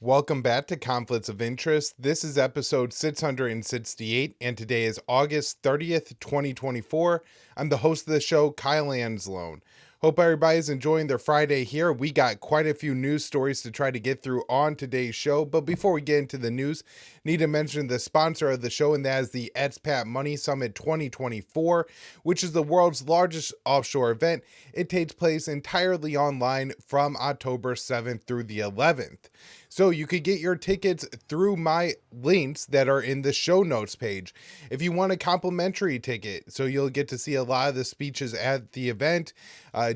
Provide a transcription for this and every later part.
Welcome back to Conflicts of Interest. This is episode 668, and today is August 30th, 2024. I'm the host of the show, Kyle Anzalone. Hope everybody's enjoying their Friday here. We got quite a few news stories to try to get through on today's show, but before we get into the news, need to mention the sponsor of the show, and that is the Expat Money Summit 2024, which is the world's largest offshore event. It takes place entirely online from October 7th through the 11th. So you could get your tickets through my links that are in the show notes page. If you want a complimentary ticket, so you'll get to see a lot of the speeches at the event,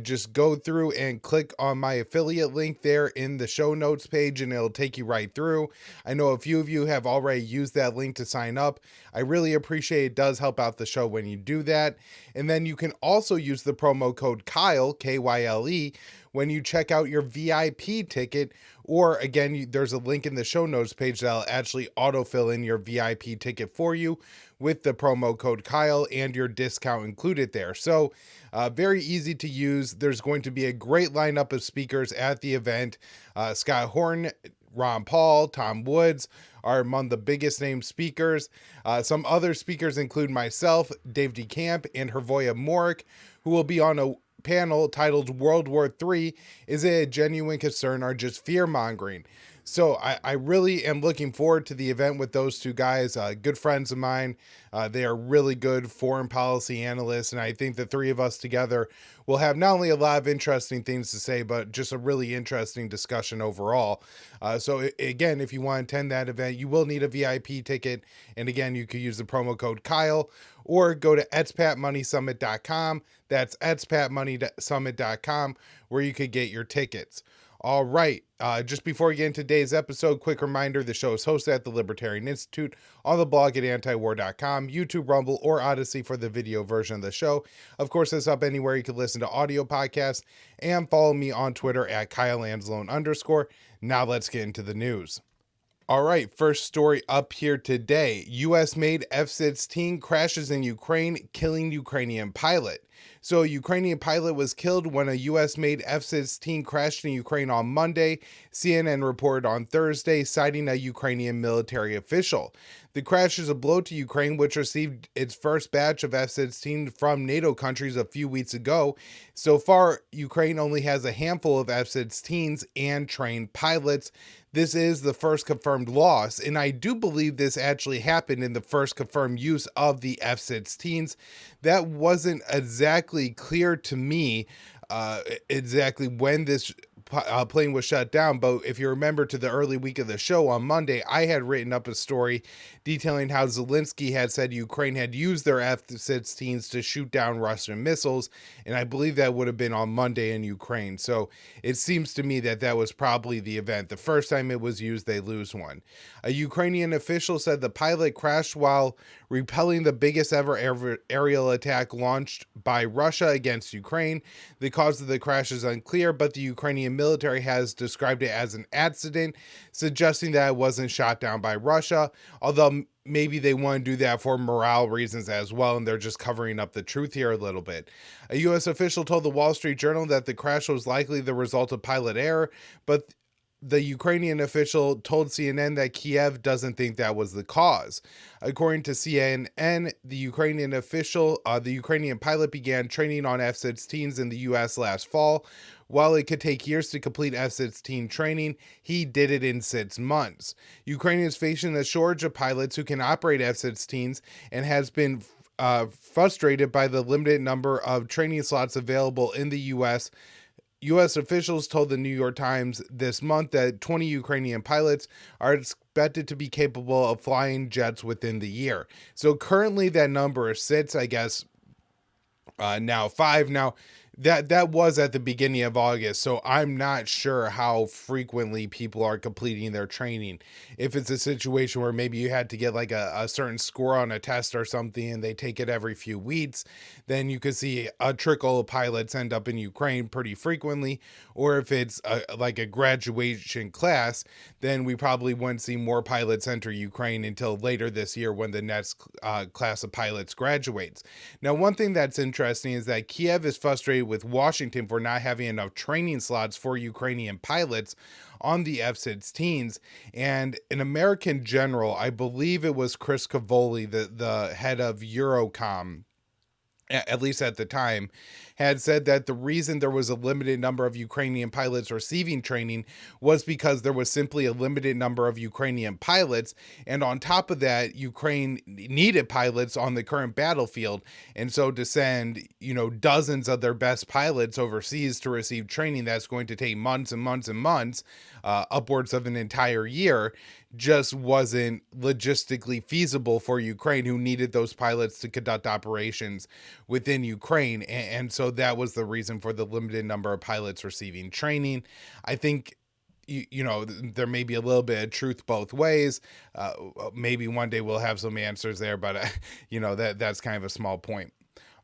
just go through and click on my affiliate link there in the show notes page and it'll take you right through. I know a few of you have already used that link to sign up. I really appreciate it. It does help out the show when you do that. And then you can also use the promo code Kyle, Kyle, when you check out your VIP ticket, or again, there's a link in the show notes page that'll actually autofill in your VIP ticket for you with the promo code Kyle and your discount included there. So very easy to use. There's going to be a great lineup of speakers at the event. Scott Horton, Ron Paul, Tom Woods are among the biggest name speakers. Some other speakers include myself, Dave DeCamp, and Hervoya Morik, who will be on a panel titled World War III, Is It a Genuine Concern or Just Fear-Mongering? So I really am looking forward to the event with those two guys, good friends of mine. They are really good foreign policy analysts, and I think the three of us together will have not only a lot of interesting things to say, but just a really interesting discussion overall. So again, if you want to attend that event, you will need a VIP ticket. And again, you could use the promo code Kyle or go to expatmoneysummit.com. That's expatmoneysummit.com where you could get your tickets. All right. Just before we get into today's episode, quick reminder, the show is hosted at the Libertarian Institute on the blog at antiwar.com, YouTube, Rumble, or Odysee for the video version of the show. Of course, it's up anywhere you can listen to audio podcasts, and follow me on Twitter at KyleAnzalone_. Now let's get into the news. All right, first story up here today. U.S.-made F16 crashes in Ukraine, killing Ukrainian pilot. So a Ukrainian pilot was killed when a U.S.-made F16 crashed in Ukraine on Monday, CNN reported on Thursday, citing a Ukrainian military official. The crash is a blow to Ukraine, which received its first batch of F-16 from NATO countries a few weeks ago. So far, Ukraine only has a handful of F-16s and trained pilots. This is the first confirmed loss, and I do believe this actually happened in the first confirmed use of the F-16s. That wasn't exactly clear to me exactly when this plane was shut down, but if you remember to the early week of the show on Monday, I had written up a story detailing how Zelensky had said Ukraine had used their F-16s to shoot down Russian missiles, and I believe that would have been on Monday in Ukraine. So it seems to me that that was probably the event. The first time it was used, they lose one. A Ukrainian official said the pilot crashed while repelling the biggest ever aerial attack launched by Russia against Ukraine. The cause of the crash is unclear, but the Ukrainian military has described it as an accident, suggesting that it wasn't shot down by Russia, although maybe they want to do that for morale reasons as well, and they're just covering up the truth here a little bit. A U.S. official told the Wall Street Journal that the crash was likely the result of pilot error, but the Ukrainian official told CNN that Kiev doesn't think that was the cause. According to CNN, the Ukrainian pilot began training on F-16s in the U.S. last fall. While it could take years to complete F-16 training, he did it in 6 months. Ukraine is facing a shortage of pilots who can operate F-16s and has been frustrated by the limited number of training slots available in the U.S. U.S. officials told the New York Times this month that 20 Ukrainian pilots are expected to be capable of flying jets within the year. So currently that number is 6, I guess, now 5. Now, that was at the beginning of August, so I'm not sure how frequently people are completing their training. If it's a situation where maybe you had to get like a certain score on a test or something and they take it every few weeks, then you could see a trickle of pilots end up in Ukraine pretty frequently. Or if it's like a graduation class, then we probably wouldn't see more pilots enter Ukraine until later this year when the next class of pilots graduates. Now, one thing that's interesting is that Kiev is frustrated with Washington for not having enough training slots for Ukrainian pilots. on the F-16s. And an American general, I believe it was Chris Cavoli, the head of Eurocom, at least at the time, had said that the reason there was a limited number of Ukrainian pilots receiving training was because there was simply a limited number of Ukrainian pilots. And on top of that, Ukraine needed pilots on the current battlefield. And so to send, dozens of their best pilots overseas to receive training that's going to take months and months and months, upwards of an entire year, just wasn't logistically feasible for Ukraine, who needed those pilots to conduct operations within Ukraine. And so that was the reason for the limited number of pilots receiving training. I think, there may be a little bit of truth both ways. Maybe one day we'll have some answers there, but, that's kind of a small point.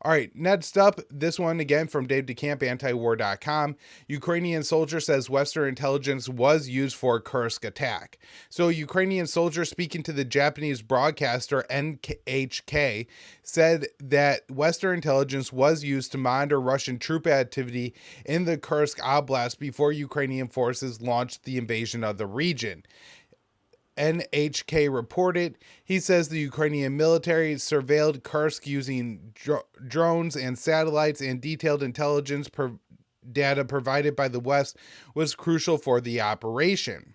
All right, next up, this one again from Dave DeCamp, antiwar.com. Ukrainian soldier says Western intelligence was used for Kursk attack. So, Ukrainian soldier speaking to the Japanese broadcaster NHK said that Western intelligence was used to monitor Russian troop activity in the Kursk Oblast before Ukrainian forces launched the invasion of the region. NHK reported. He says the Ukrainian military surveilled Kursk using drones and satellites, and detailed intelligence data provided by the West was crucial for the operation.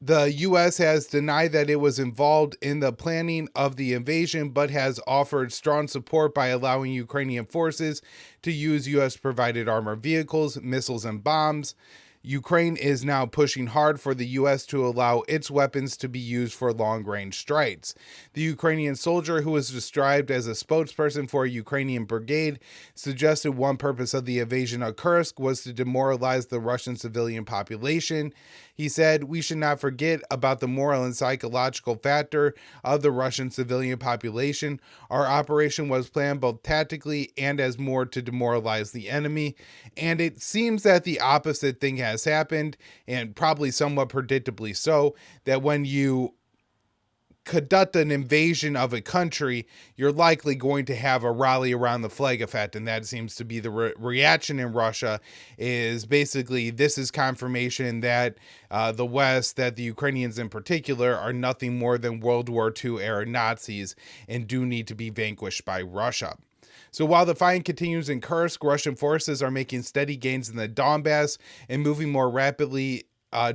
The U.S. has denied that it was involved in the planning of the invasion, but has offered strong support by allowing Ukrainian forces to use U.S.-provided armored vehicles, missiles, and bombs. Ukraine is now pushing hard for the U.S. to allow its weapons to be used for long-range strikes. The Ukrainian soldier, who was described as a spokesperson for a Ukrainian brigade, suggested one purpose of the invasion of Kursk was to demoralize the Russian civilian population. He said, "We should not forget about the moral and psychological factor of the Russian civilian population. Our operation was planned both tactically and as more to demoralize the enemy." And it seems that the opposite thing has happened, and probably somewhat predictably so, that when you conduct an invasion of a country, you're likely going to have a rally around the flag effect, and that seems to be the reaction in Russia. Is basically, this is confirmation that the West, that the Ukrainians in particular, are nothing more than World War II era Nazis and do need to be vanquished by Russia. So while the fighting continues in Kursk, Russian forces are making steady gains in the Donbass and moving more rapidly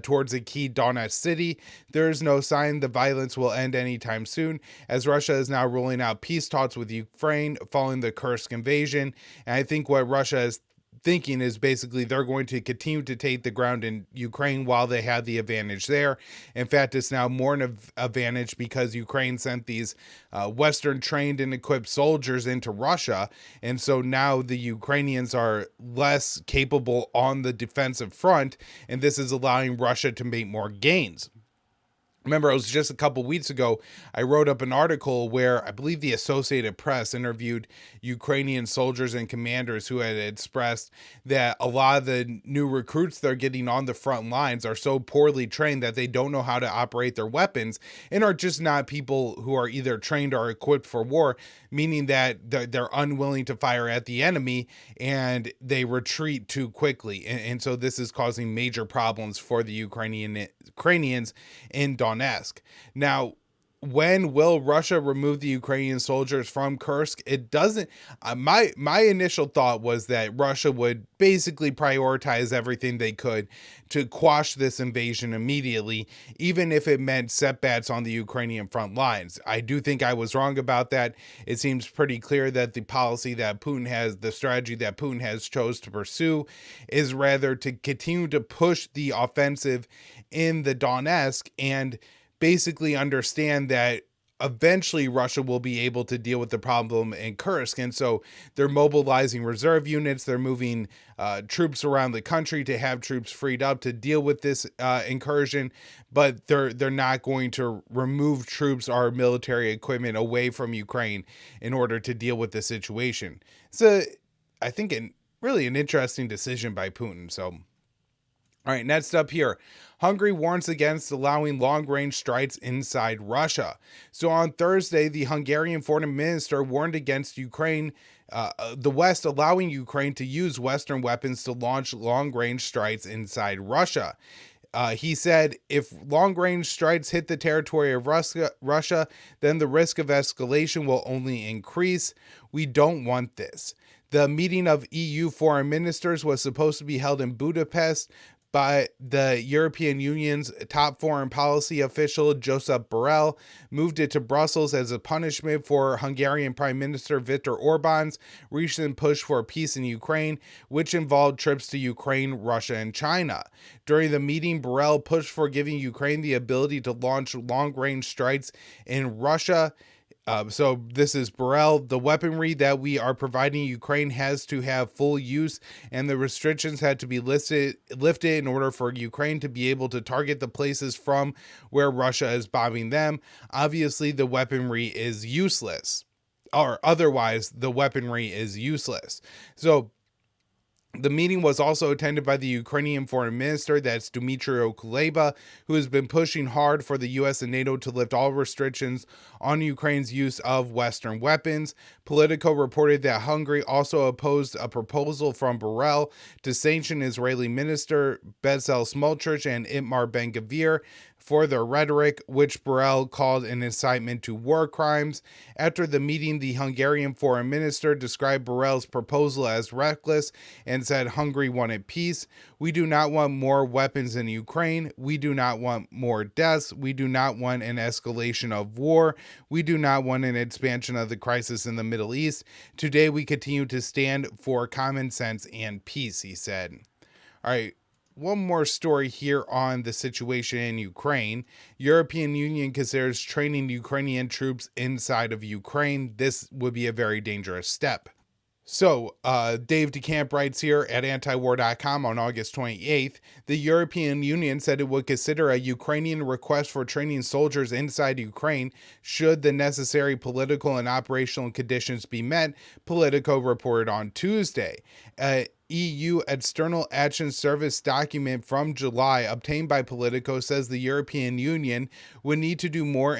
towards a key Donetsk city. There is no sign the violence will end anytime soon, as Russia is now rolling out peace talks with Ukraine following the Kursk invasion. And I think what Russia is thinking is basically they're going to continue to take the ground in Ukraine while they have the advantage there. In fact, it's now more an advantage because Ukraine sent these Western trained and equipped soldiers into Russia. And so now the Ukrainians are less capable on the defensive front, and this is allowing Russia to make more gains. Remember, it was just a couple weeks ago, I wrote up an article where I believe the Associated Press interviewed Ukrainian soldiers and commanders who had expressed that a lot of the new recruits they're getting on the front lines are so poorly trained that they don't know how to operate their weapons and are just not people who are either trained or equipped for war, meaning that they're unwilling to fire at the enemy and they retreat too quickly. And so this is causing major problems for the Ukrainians in Donetsk. Now, when will Russia remove the Ukrainian soldiers from Kursk? It doesn't. My initial thought was that Russia would basically prioritize everything they could to quash this invasion immediately, even if it meant setbacks on the Ukrainian front lines. I do think I was wrong about that. It seems pretty clear that the policy that Putin has, the strategy that Putin has chose to pursue, is rather to continue to push the offensive in the Donetsk and basically understand that eventually Russia will be able to deal with the problem in Kursk. And so they're mobilizing reserve units. They're moving troops around the country to have troops freed up to deal with this incursion. But they're not going to remove troops or military equipment away from Ukraine in order to deal with the situation. So I think really an interesting decision by Putin. So, all right, next up here. Hungary warns against allowing long-range strikes inside Russia. So on Thursday, the Hungarian foreign minister warned against Ukraine the West allowing Ukraine to use Western weapons to launch long-range strikes inside Russia. He said, if long-range strikes hit the territory of Russia, then the risk of escalation will only increase. We don't want this. The meeting of EU foreign ministers was supposed to be held in Budapest, but the European Union's top foreign policy official, Josep Borrell, moved it to Brussels as a punishment for Hungarian Prime Minister Viktor Orban's recent push for peace in Ukraine, which involved trips to Ukraine, Russia, and China. During the meeting, Borrell pushed for giving Ukraine the ability to launch long-range strikes in Russia. So this is Borrell. The weaponry that we are providing Ukraine has to have full use, and the restrictions had to be lifted in order for Ukraine to be able to target the places from where Russia is bombing them. Obviously, the weaponry is useless, or otherwise the weaponry is useless. So the meeting was also attended by the Ukrainian foreign minister, that's Dmytro Kuleba, who has been pushing hard for the U.S. and NATO to lift all restrictions on Ukraine's use of Western weapons. Politico reported that Hungary also opposed a proposal from Borrell to sanction Israeli minister Bezalel Smotrich and Itamar Ben-Gvir for their rhetoric, which Borrell called an incitement to war crimes. After the meeting, the Hungarian foreign minister described Borrell's proposal as reckless and said Hungary wanted peace. We do not want more weapons in Ukraine. We do not want more deaths. We do not want an escalation of war. We do not want an expansion of the crisis in the Middle East. Today, we continue to stand for common sense and peace, he said. All right. One more story here on the situation in Ukraine. European Union considers training Ukrainian troops inside of Ukraine. This would be a very dangerous step. So, Dave DeCamp writes here at antiwar.com on August 28th, the European Union said it would consider a Ukrainian request for training soldiers inside Ukraine should the necessary political and operational conditions be met, Politico reported on Tuesday. EU External Action Service document from July obtained by Politico says the European Union would need to do more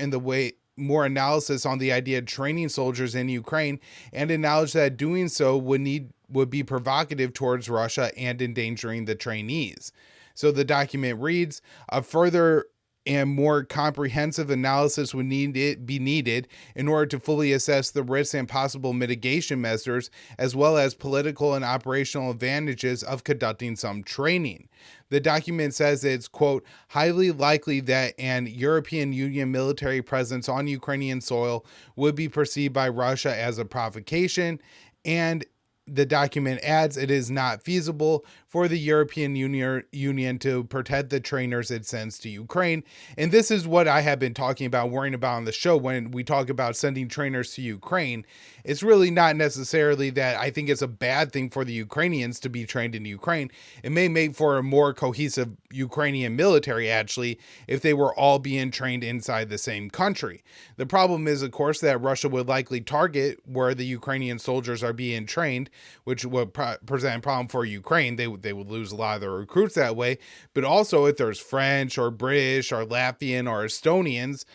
analysis on the idea of training soldiers in Ukraine, and acknowledge that doing so would be provocative towards Russia and endangering the trainees. So the document reads, a further and more comprehensive analysis would be needed in order to fully assess the risks and possible mitigation measures, as well as political and operational advantages of conducting some training. The document says it's, quote, highly likely that an European Union military presence on Ukrainian soil would be perceived by Russia as a provocation, and the document adds it is not feasible for the European Union to protect the trainers it sends to Ukraine. And this is what I have been talking about, worrying about on the show when we talk about sending trainers to Ukraine. It's really not necessarily that I think it's a bad thing for the Ukrainians to be trained in Ukraine. It may make for a more cohesive Ukrainian military, actually, if they were all being trained inside the same country. The problem is, of course, that Russia would likely target where the Ukrainian soldiers are being trained, which would present a problem for Ukraine. They would lose a lot of their recruits that way. But also, if there's French or British or Latvian or Estonians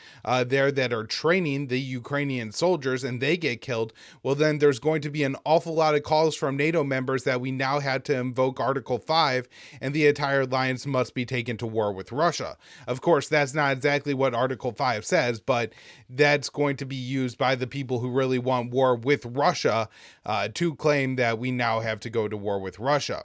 there that are training the Ukrainian soldiers and they get killed, well, then there's going to be an awful lot of calls from NATO members that we now had to invoke Article 5 and the entire alliance must be taken to war with Russia. Of course, that's not exactly what Article 5 says, but that's going to be used by the people who really want war with Russia to claim that we now have to go to war with Russia.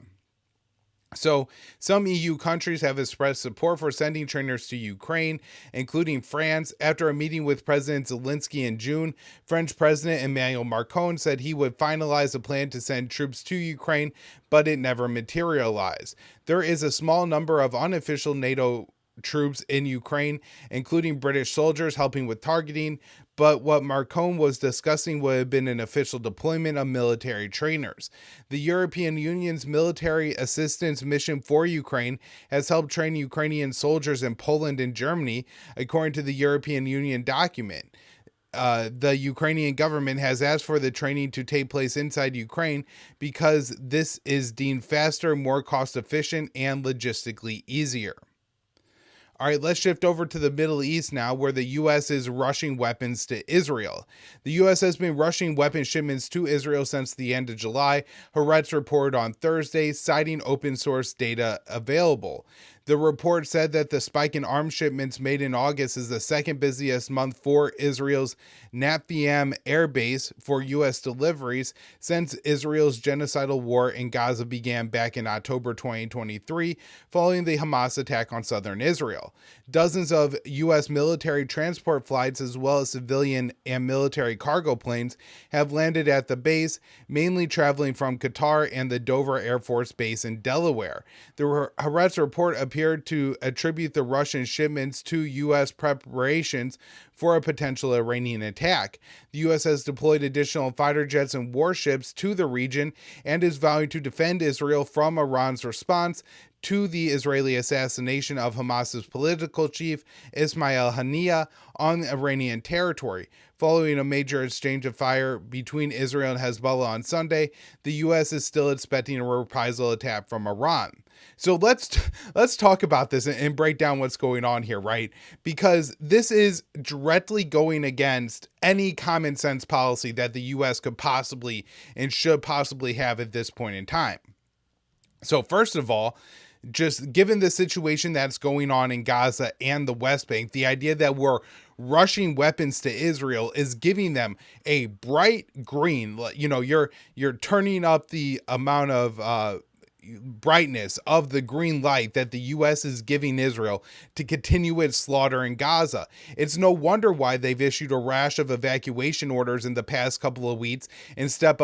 So some EU countries have expressed support for sending trainers to Ukraine, including France. After a meeting with President Zelensky in June, French President Emmanuel Macron said he would finalize a plan to send troops to Ukraine, but it never materialized. There is a small number of unofficial NATO troops in Ukraine, including British soldiers helping with targeting, but what Macron was discussing would have been an official deployment of military trainers. The European Union's military assistance mission for Ukraine has helped train Ukrainian soldiers in Poland and Germany, according to the European Union document. The Ukrainian government has asked for the training to take place inside Ukraine because this is deemed faster, more cost efficient, and logistically easier. All right, let's shift over to the Middle East now, where the U.S. is rushing weapons to Israel. The U.S. has been rushing weapon shipments to Israel since the end of July, Haaretz reported on Thursday, citing open source data available. The report said that the spike in arms shipments made in August is the second busiest month for Israel's Natfiam air base for U.S. deliveries since Israel's genocidal war in Gaza began back in October 2023, following the Hamas attack on southern Israel. Dozens of U.S. military transport flights, as well as civilian and military cargo planes, have landed at the base, mainly traveling from Qatar and the Dover Air Force Base in Delaware. The Haaretz report appeared to attribute the Russian shipments to U.S. preparations for a potential Iranian attack. The U.S. has deployed additional fighter jets and warships to the region and is vowing to defend Israel from Iran's response to the Israeli assassination of Hamas's political chief Ismail Haniyeh on Iranian territory. Following a major exchange of fire between Israel and Hezbollah on Sunday, the U.S. is still expecting a reprisal attack from Iran. So let's talk about this and break down what's going on here, right? Because this is directly going against any common sense policy that the U.S. could possibly and should possibly have at this point in time. So first of all, just given the situation that's going on in Gaza and the West Bank, the idea that we're rushing weapons to Israel is giving them a bright green. You know, you're turning up the amount of brightness of the green light that the U.S. is giving Israel to continue its slaughter in Gaza. It's no wonder why they've issued a rash of evacuation orders in the past couple of weeks and stepped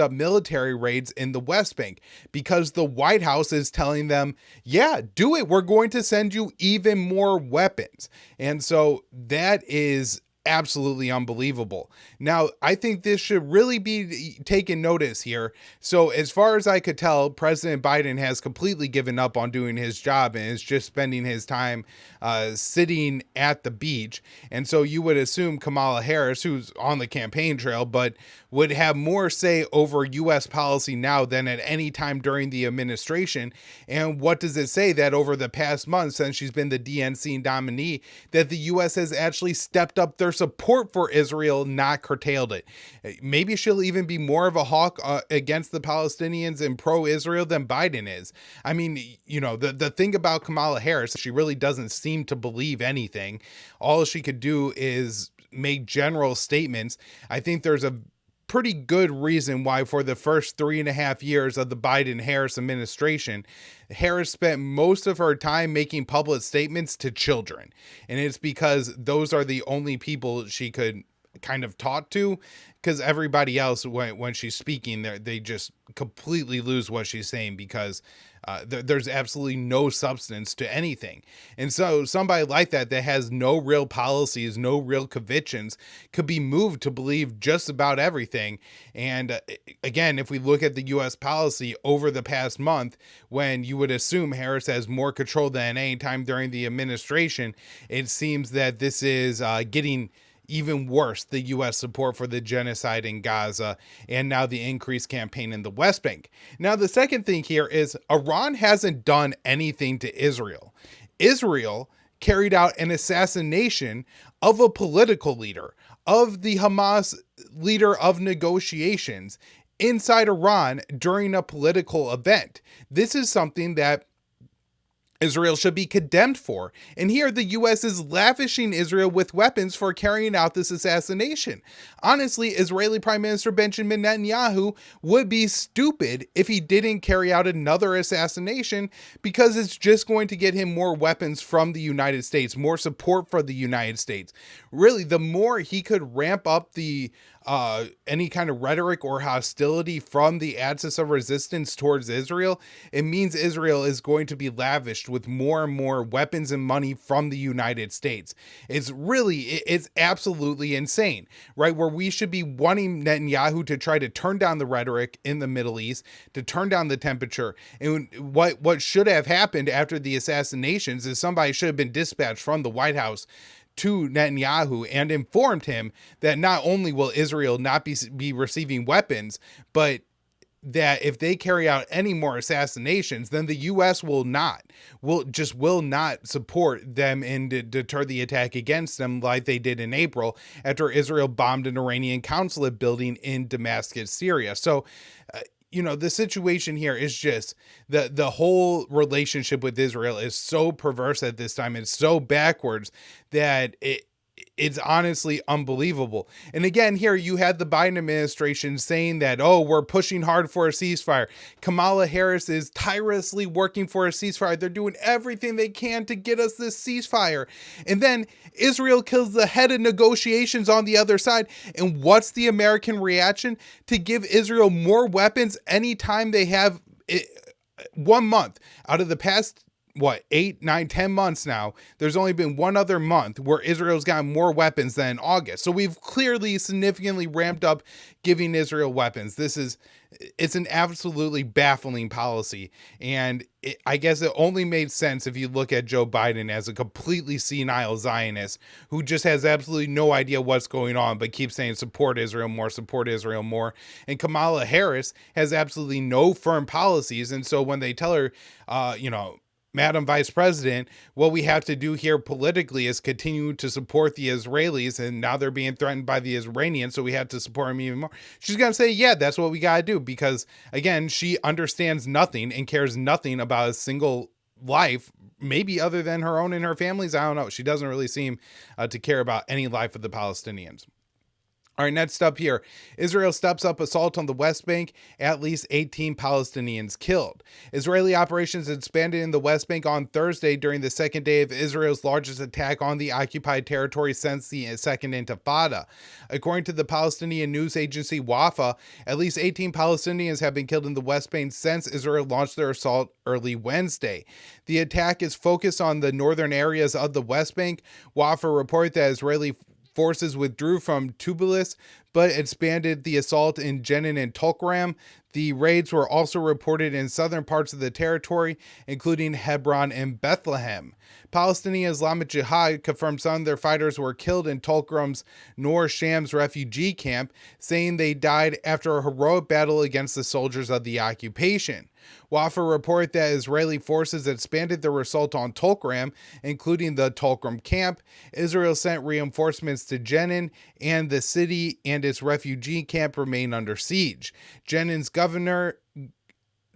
up military raids in the West Bank, because the White House is telling them, yeah, do it. We're going to send you even more weapons. And so that is absolutely unbelievable. Now, I think this should really be taken notice here. So as far as I could tell, President Biden has completely given up on doing his job and is just spending his time sitting at the beach. And so you would assume Kamala Harris, who's on the campaign trail, but would have more say over U.S. policy now than at any time during the administration. And what does it say? That over the past month, since she's been the DNC nominee, that the U.S. has actually stepped up their support for Israel, not curtailed it. Maybe she'll even be more of a hawk against the Palestinians and pro-Israel than Biden is. I mean, you know, the thing about Kamala Harris, she really doesn't seem to believe anything. All she could do is make general statements. I think there's a pretty good reason why for the first 3.5 years of the Biden-Harris administration, Harris spent most of her time making public statements to children. And it's because those are the only people she could kind of talk to, because everybody else, when she's speaking, they just completely lose what she's saying, because there's absolutely no substance to anything. And so somebody like that has no real policies, no real convictions, could be moved to believe just about everything. And again, if we look at the U.S. policy over the past month, when you would assume Harris has more control than any time during the administration, it seems that this is getting even worse, the U.S. support for the genocide in Gaza, and now the increased campaign in the West Bank. Now, the second thing here is Iran hasn't done anything to Israel. Israel carried out an assassination of a political leader, of the Hamas leader of negotiations, inside Iran during a political event. This is something that Israel should be condemned for. And here the U.S. is lavishing Israel with weapons for carrying out this assassination. Honestly, Israeli Prime Minister Benjamin Netanyahu would be stupid if he didn't carry out another assassination, because it's just going to get him more weapons from the United States, more support for the United States. Really, the more he could ramp up the any kind of rhetoric or hostility from the axis of resistance towards Israel, it means Israel is going to be lavished with more and more weapons and money from the United States. It's absolutely insane, right? Where we should be wanting Netanyahu to try to turn down the rhetoric in the Middle East, to turn down the temperature. And what should have happened after the assassinations is somebody should have been dispatched from the White House to Netanyahu and informed him that not only will Israel not be receiving weapons, but that if they carry out any more assassinations, then the U.S. will not support them and deter the attack against them like they did in April after Israel bombed an Iranian consulate building in Damascus, Syria. So, the situation here is just the whole relationship with Israel is so perverse at this time. It's so backwards that it's honestly unbelievable. And again, here you had the Biden administration saying that, oh, we're pushing hard for a ceasefire. Kamala Harris is tirelessly working for a ceasefire. They're doing everything they can to get us this ceasefire. And then Israel kills the head of negotiations on the other side. And what's the American reaction? To give Israel more weapons anytime they have 1 month out of the past 8, 9, 10 months now, there's only been one other month where Israel's gotten more weapons than in August. So we've clearly significantly ramped up giving Israel weapons. It's an absolutely baffling policy. And I guess it only made sense if you look at Joe Biden as a completely senile Zionist who just has absolutely no idea what's going on, but keeps saying support Israel more, support Israel more. And Kamala Harris has absolutely no firm policies. And so when they tell her, Madam Vice President, what we have to do here politically is continue to support the Israelis, and now they're being threatened by the Iranians, so we have to support them even more. She's going to say, yeah, that's what we got to do, because, again, she understands nothing and cares nothing about a single life, maybe other than her own and her family's. I don't know. She doesn't really seem to care about any life of the Palestinians. All right, next up here, Israel steps up assault on the West Bank, at least 18 Palestinians killed. Israeli operations expanded in the West Bank on Thursday during the second day of Israel's largest attack on the occupied territory since the Second Intifada. According to the Palestinian news agency Wafa, at least 18 Palestinians have been killed in the West Bank since Israel launched their assault early Wednesday. The attack is focused on the northern areas of the West Bank. Wafa reported that Israeli forces withdrew from Tbilisi, but expanded the assault in Jenin and Tulkaram. The raids were also reported in southern parts of the territory, including Hebron and Bethlehem. Palestinian Islamic Jihad confirmed some of their fighters were killed in Tulkaram's Nor Shams refugee camp, saying they died after a heroic battle against the soldiers of the occupation. Wafa reported that Israeli forces expanded their assault on Tulkaram, including the Tulkaram camp. Israel sent reinforcements to Jenin, and the city and its refugee camp remain under siege. Jenin's governor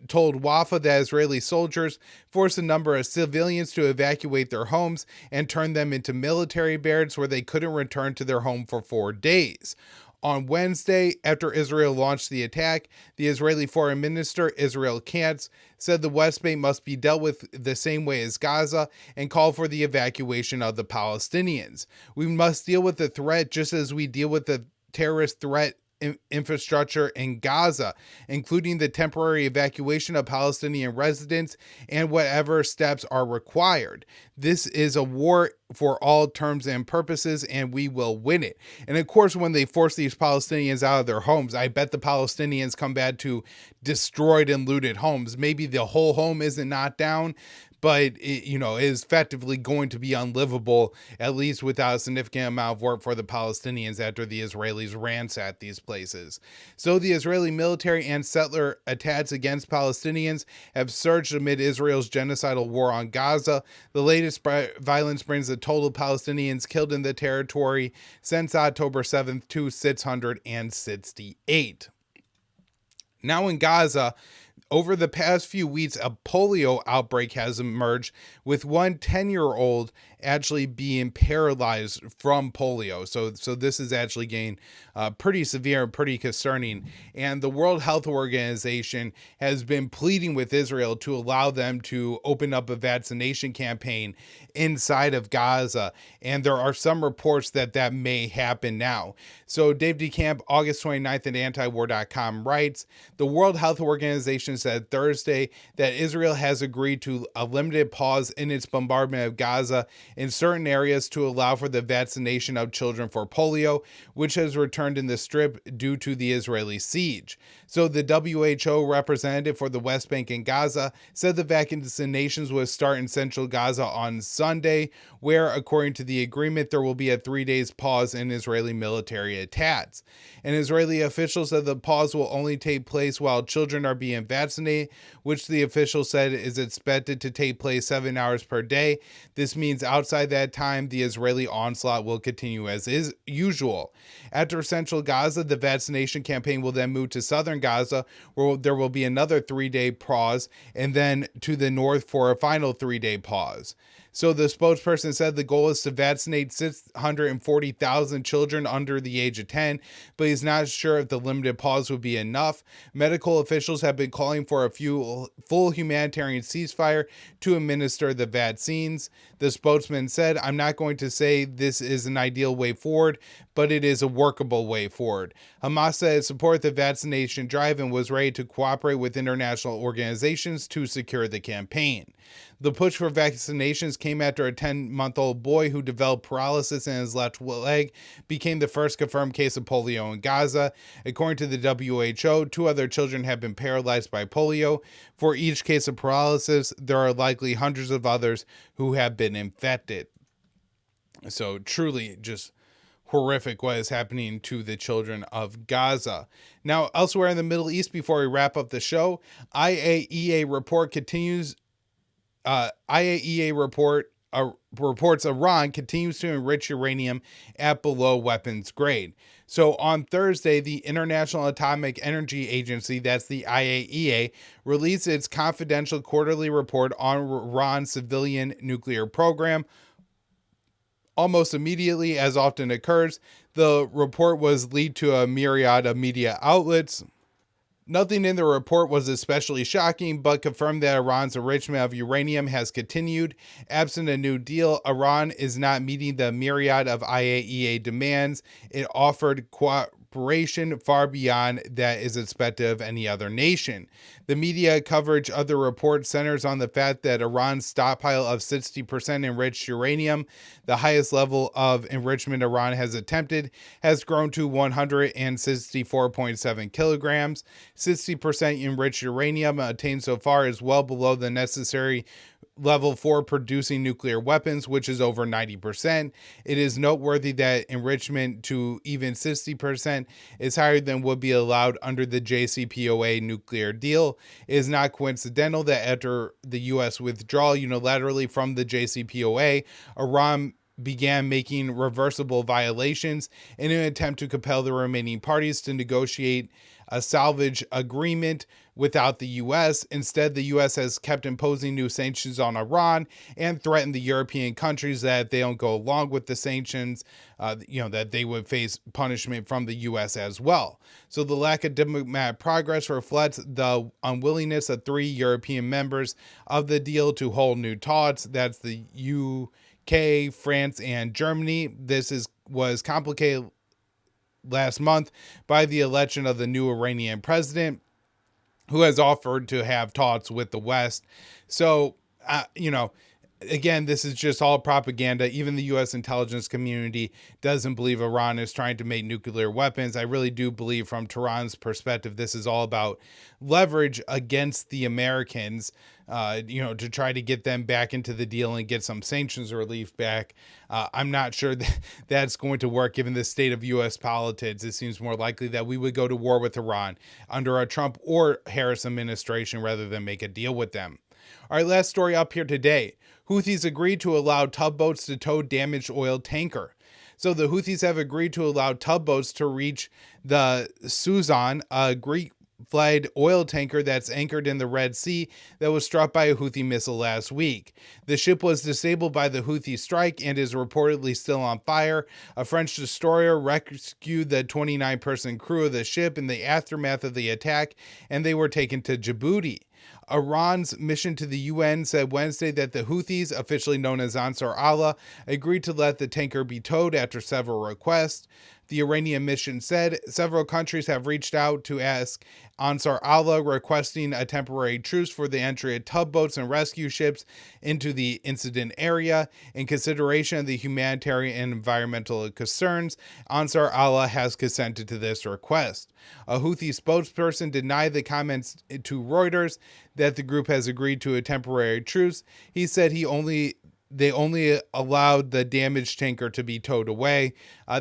told Wafa that Israeli soldiers forced a number of civilians to evacuate their homes and turn them into military barracks where they couldn't return to their home for 4 days. On Wednesday, after Israel launched the attack, the Israeli Foreign Minister, Israel Katz, said the West Bank must be dealt with the same way as Gaza and called for the evacuation of the Palestinians. We must deal with the threat just as we deal with the terrorist threat infrastructure in Gaza, including the temporary evacuation of Palestinian residents and whatever steps are required. This is a war for all terms and purposes, and we will win it. And of course, when they force these Palestinians out of their homes, I bet the Palestinians come back to destroyed and looted homes. Maybe the whole home isn't knocked down, but it is effectively going to be unlivable, at least without a significant amount of work for the Palestinians after the Israelis ransacked these places. So the Israeli military and settler attacks against Palestinians have surged amid Israel's genocidal war on Gaza. The latest violence brings the total Palestinians killed in the territory since October 7th to 668. Now in Gaza, over the past few weeks, a polio outbreak has emerged, with one 10-year-old actually being paralyzed from polio. So this is actually getting pretty severe and pretty concerning. And the World Health Organization has been pleading with Israel to allow them to open up a vaccination campaign inside of Gaza. And there are some reports that may happen now. So Dave DeCamp, August 29th at antiwar.com writes, the World Health Organization said Thursday that Israel has agreed to a limited pause in its bombardment of Gaza in certain areas to allow for the vaccination of children for polio, which has returned in the Strip due to the Israeli siege. So the WHO representative for the West Bank and Gaza said the vaccinations would start in central Gaza on Sunday, where, according to the agreement, there will be a 3 days pause in Israeli military attacks. An Israeli official said the pause will only take place while children are being vaccinated, which the official said is expected to take place 7 hours per day. This means outside that time, the Israeli onslaught will continue as is usual. After central Gaza, the vaccination campaign will then move to southern Gaza, where there will be another 3-day pause, and then to the north for a final 3-day pause. So the spokesperson said the goal is to vaccinate 640,000 children under the age of 10, but he's not sure if the limited pause would be enough. Medical officials have been calling for a full humanitarian ceasefire to administer the vaccines. The spokesman said, "I'm not going to say this is an ideal way forward, but it is a workable way forward." Hamas said it supported the vaccination drive and was ready to cooperate with international organizations to secure the campaign. The push for vaccinations came after a 10-month-old boy who developed paralysis in his left leg became the first confirmed case of polio in Gaza. According to the WHO, 2 other children have been paralyzed by polio. For each case of paralysis, there are likely hundreds of others who have been infected. So truly just horrific what is happening to the children of Gaza. Now, elsewhere in the Middle East, before we wrap up the show, IAEA report continues. IAEA reports Iran continues to enrich uranium at below weapons grade. So on Thursday, the International Atomic Energy Agency, that's the IAEA, released its confidential quarterly report on Iran's civilian nuclear program. Almost immediately, as often occurs, the report was leaked to a myriad of media outlets. Nothing in the report was especially shocking, but confirmed that Iran's enrichment of uranium has continued. Absent a new deal, Iran is not meeting the myriad of IAEA demands. It offered cooperation far beyond that is expected of any other nation. The media coverage of the report centers on the fact that Iran's stockpile of 60% enriched uranium, the highest level of enrichment Iran has attempted, has grown to 164.7 kilograms. 60% enriched uranium attained so far is well below the necessary level for producing nuclear weapons, which is over 90%. It is noteworthy that enrichment to even 60% is higher than would be allowed under the JCPOA nuclear deal. It is not coincidental that after the U.S. withdrawal unilaterally from the JCPOA, Iran began making reversible violations in an attempt to compel the remaining parties to negotiate a salvage agreement without the U.S. Instead, the U.S. has kept imposing new sanctions on Iran and threatened the European countries that if they don't go along with the sanctions, that they would face punishment from the U.S. as well. So the lack of diplomatic progress reflects the unwillingness of 3 European members of the deal to hold new talks. That's the UK, France, and Germany. This was complicated last month by the election of the new Iranian president, who has offered to have talks with the West. So, again, this is just all propaganda. Even the U.S. intelligence community doesn't believe Iran is trying to make nuclear weapons. I really do believe from Tehran's perspective, this is all about leverage against the Americans, to try to get them back into the deal and get some sanctions relief back. I'm not sure that that's going to work given the state of U.S. politics. It seems more likely that we would go to war with Iran under a Trump or Harris administration rather than make a deal with them. All right, last story up here today. Houthis agreed to allow tugboats to tow damaged oil tanker. So the Houthis have agreed to allow tugboats to reach the Suzan, a Greek-flagged oil tanker that's anchored in the Red Sea that was struck by a Houthi missile last week. The ship was disabled by the Houthi strike and is reportedly still on fire. A French destroyer rescued the 29-person crew of the ship in the aftermath of the attack, and they were taken to Djibouti. Iran's mission to the UN said Wednesday that the Houthis, officially known as Ansar Allah, agreed to let the tanker be towed after several requests. The Iranian mission said several countries have reached out to ask Ansar Allah, requesting a temporary truce for the entry of tugboats and rescue ships into the incident area. In consideration of the humanitarian and environmental concerns, Ansar Allah has consented to this request. A Houthi spokesperson denied the comments to Reuters that the group has agreed to a temporary truce. He said they only allowed the damaged tanker to be towed away.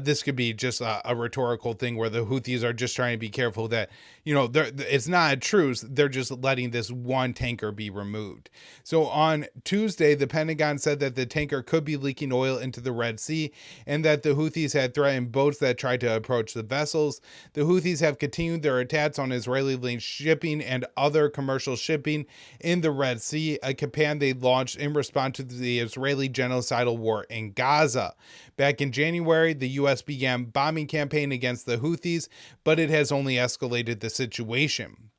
This could be just a rhetorical thing where the Houthis are just trying to be careful that, it's not a truce. They're just letting this one tanker be removed. So on Tuesday, the Pentagon said that the tanker could be leaking oil into the Red Sea and that the Houthis had threatened boats that tried to approach the vessels. The Houthis have continued their attacks on Israeli-linked shipping and other commercial shipping in the Red Sea, a campaign they launched in response to the Israeli genocidal war in Gaza. Back in January, the U.S. began bombing campaign against the Houthis, but it has only escalated the situation.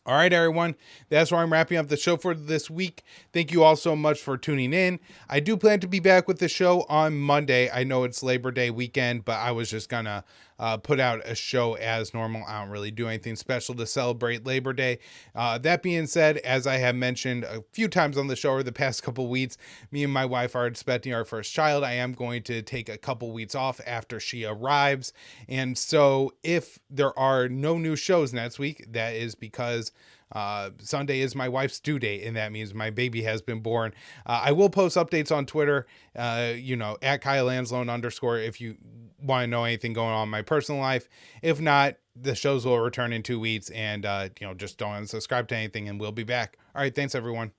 All right, everyone, that's where I'm wrapping up the show for this week. Thank you all so much for tuning in. I do plan to be back with the show on Monday. I know it's Labor Day weekend, but I was just going to put out a show as normal. I don't really do anything special to celebrate Labor Day. That being said, as I have mentioned a few times on the show over the past couple weeks, me and my wife are expecting our first child. I am going to take a couple weeks off after she arrives. And so if there are no new shows next week, that is because Sunday is my wife's due date, and that means my baby has been born. I will post updates on Twitter, at Kyle Anzalone _ if you want to know anything going on in my personal life. If not, the shows will return in 2 weeks, and just don't unsubscribe to anything, and we'll be back. All right, thanks everyone.